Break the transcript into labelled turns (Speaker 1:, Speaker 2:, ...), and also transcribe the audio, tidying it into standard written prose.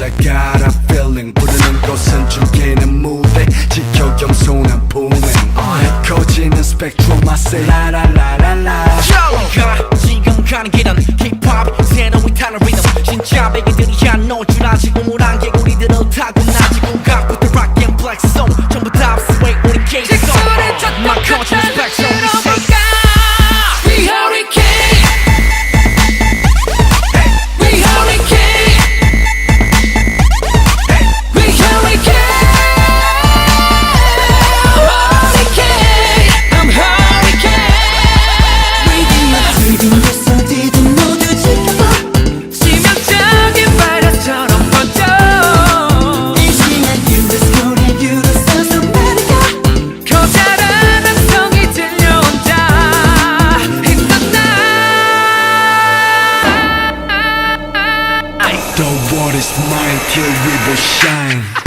Speaker 1: I got a feeling 부르는 곳은 죽이는 무대 지켜 겸손한 품행 커지는 스펙트럼 맛에 라라라라라
Speaker 2: 우리가 지금 가는 길은 힙합 새로운 탄을 리듬 진짜 베개들이 안 놓을 줄 아지 우물한 개구리들을 타고 나지 국악부터 rock and black song 전부 다 sway 우리 K-song 막 커지는 스펙트럼 we say We hurricane We hurricane We hurricane Hurricane I'm hurricane
Speaker 3: 어디든 모두 지켜봐
Speaker 2: 치명적인 바이러스처럼 번져
Speaker 3: 이 시간 유로스 코리아 유로 사우스 아메리카
Speaker 2: 커다란 함성이 들려온다 In the night
Speaker 1: The world is mine till we will shine